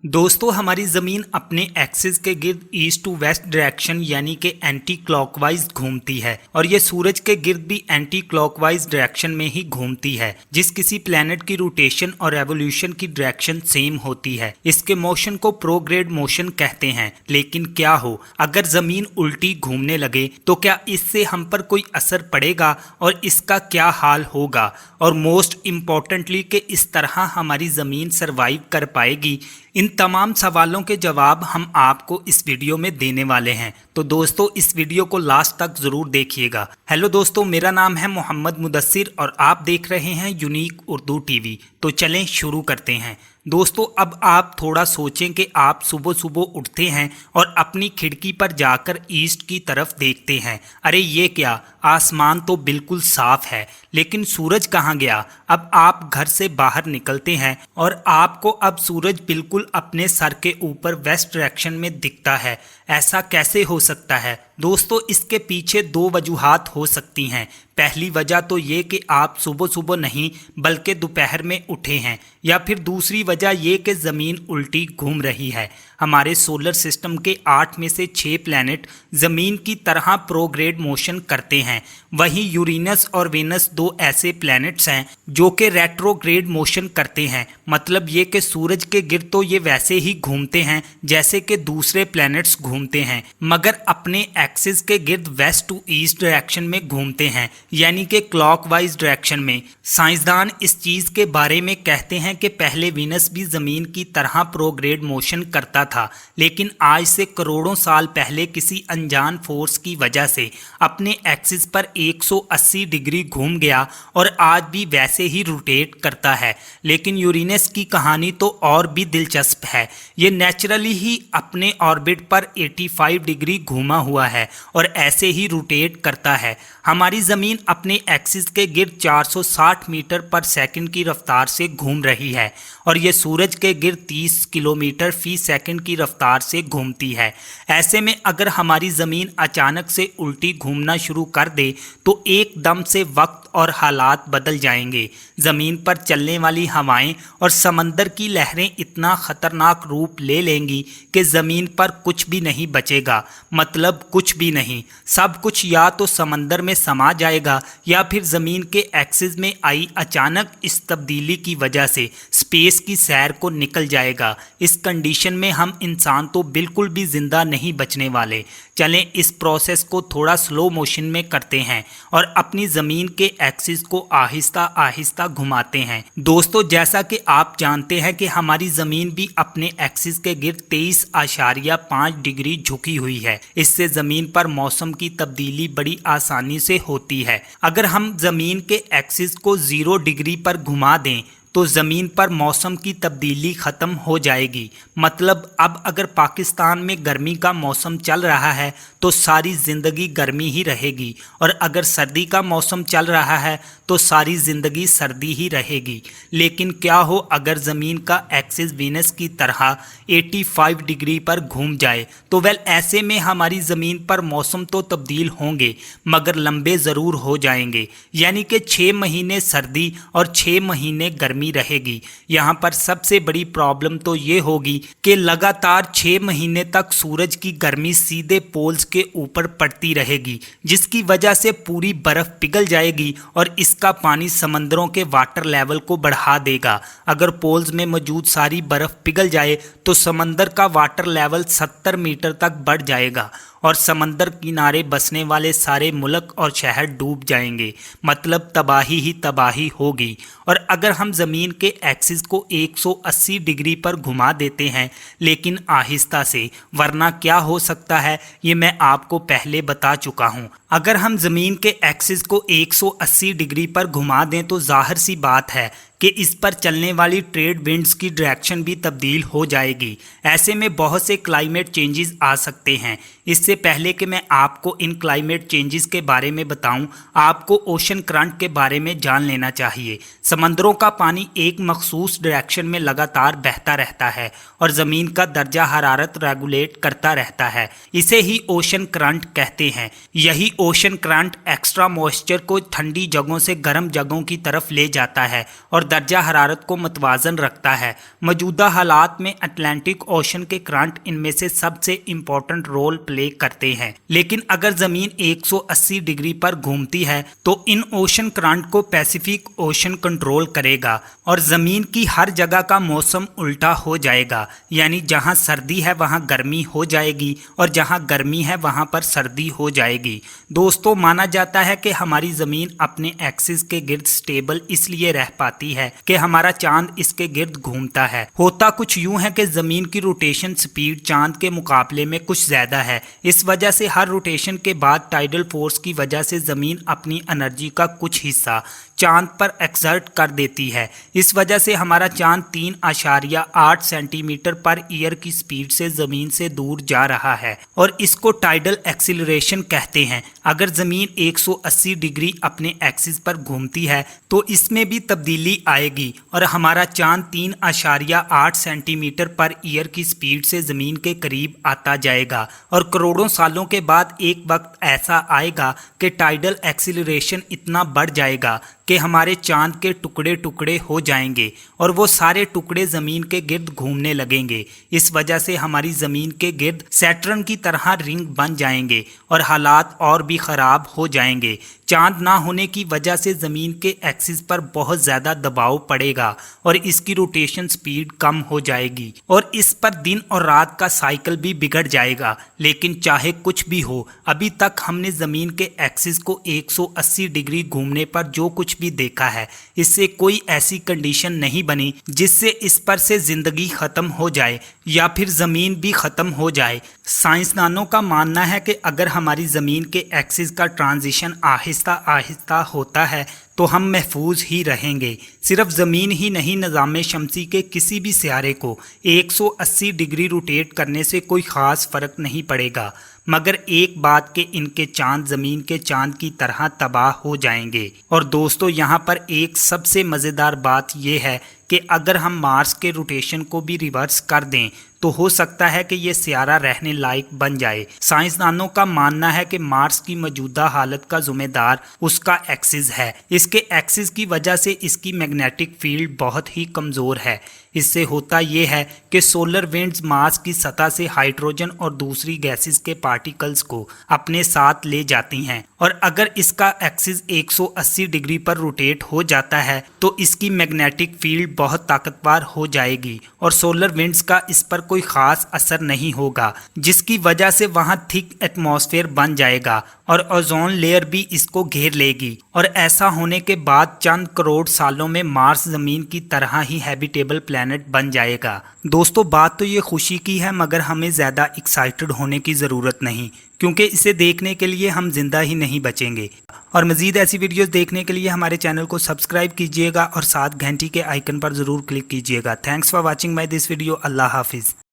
दोस्तों हमारी ज़मीन अपने एक्सिस के गिर्द ईस्ट टू वेस्ट डायरेक्शन यानी कि एंटी क्लॉकवाइज घूमती है और ये सूरज के गिर्द भी एंटी क्लॉकवाइज डायरेक्शन में ही घूमती है। जिस किसी प्लैनेट की रोटेशन और रेवोल्यूशन की डायरेक्शन सेम होती है इसके मोशन को प्रोग्रेड मोशन कहते हैं। लेकिन क्या हो अगर ज़मीन उल्टी घूमने लगे तो क्या इससे हम पर कोई असर पड़ेगा और इसका क्या हाल होगा, और मोस्ट इम्पॉर्टेंटली कि इस तरह हमारी ज़मीन सरवाइव कर पाएगी। इन तमाम सवालों के जवाब हम आपको इस वीडियो में देने वाले हैं, तो दोस्तों इस वीडियो को लास्ट तक ज़रूर देखिएगा। हेलो दोस्तों, मेरा नाम है मोहम्मद मुदस्सिर और आप देख रहे हैं यूनिक उर्दू टीवी। तो चलें शुरू करते हैं। दोस्तों अब आप थोड़ा सोचें कि आप सुबह सुबह उठते हैं और अपनी खिड़की पर जाकर ईस्ट की तरफ देखते हैं। अरे ये क्या, आसमान तो बिल्कुल साफ है लेकिन सूरज कहाँ गया। अब आप घर से बाहर निकलते हैं और आपको अब सूरज बिल्कुल अपने सर के ऊपर वेस्ट डायरेक्शन में दिखता है। ऐसा कैसे हो सकता है दोस्तों? इसके पीछे दो वजूहात हो सकती हैं। पहली वजह तो ये कि आप सुबह सुबह नहीं बल्कि दोपहर में उठे हैं, या फिर दूसरी वजह ये कि ज़मीन उल्टी घूम रही है। हमारे सोलर सिस्टम के 8 में से 6 प्लैनेट ज़मीन की तरह प्रोग्रेड मोशन करते हैं। वहीं यूरेनस और वेनस दो ऐसे प्लैनेट्स हैं जो कि रेट्रोग्रेड मोशन करते हैं। मतलब ये कि सूरज के गिर्द तो ये वैसे ही घूमते हैं जैसे कि दूसरे प्लैनेट्स घूमते हैं, मगर अपने एक्सिस के गिर्द वेस्ट टू ईस्ट डायरेक्शन में घूमते हैं, यानी कि क्लॉकवाइज डायरेक्शन में। साइंसदान इस चीज़ के बारे में कहते हैं कि पहले वीनस भी ज़मीन की तरह प्रोग्रेड मोशन करता था, लेकिन आज से करोड़ों साल पहले किसी अनजान फोर्स की वजह से अपने एक्सिस पर 180 डिग्री घूम गया और आज भी वैसे ही रोटेट करता है। लेकिन यूरेनस की कहानी तो और भी दिलचस्प है। ये नेचुरली ही अपने ऑर्बिट पर 85 डिग्री घूमा हुआ है और ऐसे ही रोटेट करता है। हमारी ज़मीन अपने एक्सिस के गिर्द 460 मीटर पर सेकंड की रफ्तार से घूम रही है और ये सूरज के गिर्द 30 किलोमीटर फी सेकंड की रफ्तार से घूमती है। ऐसे में अगर हमारी ज़मीन अचानक से उल्टी घूमना शुरू कर दे तो एकदम से वक्त और हालात बदल जाएंगे। ज़मीन पर चलने वाली हवाएं और समंदर की लहरें इतना ख़तरनाक रूप ले लेंगी कि ज़मीन पर कुछ भी नहीं बचेगा। मतलब कुछ भी नहीं, सब कुछ या तो समंदर में समा जाएगा या फिर ज़मीन के एक्सिस में आई अचानक इस तब्दीली की वजह से स्पेस की सैर को निकल जाएगा। इस कंडीशन में हम इंसान तो बिल्कुल भी ज़िंदा नहीं बचने वाले। चलें इस प्रोसेस को थोड़ा स्लो मोशन में करते हैं और अपनी ज़मीन के एक्सिस को आहिस्ता आहिस्ता घुमाते हैं। दोस्तों जैसा कि आप जानते हैं कि हमारी ज़मीन भी अपने एक्सिस के गिर्द 23.5 डिग्री झुकी हुई है। इससे ज़मीन पर मौसम की तब्दीली बड़ी आसानी से होती है। अगर हम ज़मीन के एक्सिस को 0 डिग्री पर घुमा दें तो ज़मीन पर मौसम की तब्दीली ख़त्म हो जाएगी। मतलब अब अगर पाकिस्तान में गर्मी का मौसम चल रहा है तो सारी ज़िंदगी गर्मी ही रहेगी, और अगर सर्दी का मौसम चल रहा है तो सारी ज़िंदगी सर्दी ही रहेगी। लेकिन क्या हो अगर ज़मीन का एक्सिस वीनस की तरह 85 डिग्री पर घूम जाए, तो वेल ऐसे में हमारी ज़मीन पर मौसम तो तब्दील होंगे मगर लंबे ज़रूर हो जाएंगे। यानी कि 6 महीने सर्दी और 6 महीने गर्मी रहेगी। यहाँ पर सबसे बड़ी प्रॉब्लम तो ये होगी कि लगातार 6 महीने तक सूरज की गर्मी सीधे पोल्स के ऊपर पड़ती रहेगी, जिसकी वजह से पूरी बर्फ़ पिघल जाएगी और इसका पानी समंदरों के वाटर लेवल को बढ़ा देगा। अगर पोल्स में मौजूद सारी बर्फ़ पिघल जाए तो समंदर का वाटर लेवल 70 मीटर तक बढ़ जाएगा और समंदर किनारे बसने वाले सारे मुल्क और शहर डूब जाएंगे। मतलब तबाही ही तबाही होगी। और अगर हम ज़मीन के एक्सिस को 180 डिग्री पर घुमा देते हैं लेकिन आहिस्ता से, वरना क्या हो सकता है ये मैं आपको पहले बता चुका हूँ। अगर हम ज़मीन के एक्सिस को 180 डिग्री पर घुमा दें तो जाहिर सी बात है कि इस पर चलने वाली ट्रेड विंड्स की डायरेक्शन भी तब्दील हो जाएगी। ऐसे में बहुत से क्लाइमेट चेंजेस आ सकते हैं। इससे पहले कि मैं आपको इन क्लाइमेट चेंजेस के बारे में बताऊं, आपको ओशन करंट के बारे में जान लेना चाहिए। समंदरों का पानी एक मखसूस डायरेक्शन में लगातार बहता रहता है और ज़मीन का दर्जा हरारत रेगुलेट करता रहता है। इसे ही ओशन करंट कहते हैं। यही ओशन करंट एक्स्ट्रा मॉइस्चर को ठंडी जगहों से गर्म जगहों की तरफ ले जाता है और दर्जा हरारत को मतवाजन रखता है। मौजूदा हालात में अटलांटिक ओशन के करंट इनमें से सबसे इम्पोर्टेंट रोल प्ले करते हैं। लेकिन अगर ज़मीन 180 डिग्री पर घूमती है तो इन ओशन करंट को पैसिफिक ओशन कंट्रोल करेगा और ज़मीन की हर जगह का मौसम उल्टा हो जाएगा, यानी जहां सर्दी है वहां गर्मी हो जाएगी और जहां गर्मी है वहां पर सर्दी हो जाएगी। दोस्तों, माना जाता है कि हमारी ज़मीन अपने एक्सिस के गिर्द स्टेबल इसलिए रह पाती है कि हमारा चांद इसके गिर्द घूमता है। होता कुछ यूं है कि ज़मीन की रोटेशन स्पीड चांद के मुकाबले में कुछ ज़्यादा है। इस वजह से हर रोटेशन के बाद टाइडल फोर्स की वजह से ज़मीन अपनी एनर्जी का कुछ हिस्सा चांद पर एक्सर्ट कर देती है। इस वजह से हमारा चांद 3.8 सेंटीमीटर पर ईयर की स्पीड से ज़मीन से दूर जा रहा है और इसको टाइडल एक्सीलरेशन कहते हैं। अगर ज़मीन 180 डिग्री अपने एक्सिस पर घूमती है तो इसमें भी तब्दीली आएगी और हमारा चांद 3.8 सेंटीमीटर पर ईयर की स्पीड से ज़मीन के करीब आता जाएगा और करोड़ों सालों के बाद एक वक्त ऐसा आएगा कि टाइडल एक्सीलरेशन इतना बढ़ जाएगा कि हमारे चांद के टुकड़े टुकड़े हो जाएंगे और वो सारे टुकड़े ज़मीन के गिर्द घूमने लगेंगे। इस वजह से हमारी ज़मीन के गिर्द सैटर्न की तरह रिंग बन जाएंगे और हालात और भी ख़राब हो जाएंगे। चांद ना होने की वजह से ज़मीन के एक्सिस पर बहुत ज़्यादा दबाव पड़ेगा और इसकी रोटेशन स्पीड कम हो जाएगी और इस पर दिन और रात का साइकिल भी बिगड़ जाएगा। लेकिन चाहे कुछ भी हो, अभी तक हमने ज़मीन के एक्सिस को 180 डिग्री घूमने पर जो कुछ भी देखा है, इससे कोई ऐसी कंडीशन नहीं बनी जिससे इस पर से ज़िंदगी ख़त्म हो जाए या फिर ज़मीन भी ख़त्म हो जाए। साइंसदानों का मानना है कि अगर हमारी ज़मीन के एक्सिस का ट्रांजिशन आहिस्ता आहिस्ता होता है तो हम महफूज ही रहेंगे। सिर्फ ज़मीन ही नहीं, निज़ाम शमसी के किसी भी सियारे को 180 डिग्री रोटेट करने से कोई ख़ास फ़र्क नहीं पड़ेगा, मगर एक बात के इनके चांद ज़मीन के चांद की तरह तबाह हो जाएंगे। और दोस्तों, यहाँ पर एक सबसे मज़ेदार बात यह है कि अगर हम मार्स के रोटेशन को भी रिवर्स कर दें तो हो सकता है कि ये सियारा रहने लायक बन जाए। साइंसदानों का मानना है कि मार्स की मौजूदा हालत का जिम्मेदार उसका एक्सिस है। इसके एक्सिस की वजह से इसकी मैग्नेटिक फील्ड बहुत ही कमज़ोर है। इससे होता यह है कि सोलर विंड्स मार्स की सतह से हाइड्रोजन और दूसरी गैसेस के पार्टिकल्स को अपने साथ ले जाती हैं और अगर इसका एक्सिस 180 डिग्री पर रोटेट हो जाता है तो इसकी मैग्नेटिक फील्ड बहुत ताकतवर हो जाएगी और सोलर विंड्स का इस पर कोई ख़ास असर नहीं होगा, जिसकी वजह से वहाँ थिक एटमॉस्फेयर बन जाएगा और ओजोन लेयर भी इसको घेर लेगी और ऐसा होने के बाद चंद करोड़ सालों में मार्स ज़मीन की तरह ही हैबिटेबल प्लैनेट बन जाएगा। दोस्तों, बात तो ये खुशी की है, मगर हमें ज़्यादा एक्साइटेड होने की ज़रूरत नहीं, क्योंकि इसे देखने के लिए हम जिंदा ही नहीं बचेंगे। और मज़ीद ऐसी वीडियोस देखने के लिए हमारे चैनल को सब्सक्राइब कीजिएगा और साथ घंटी के आइकन पर ज़रूर क्लिक कीजिएगा। Thanks for watching my this video. अल्लाह हाफिज़।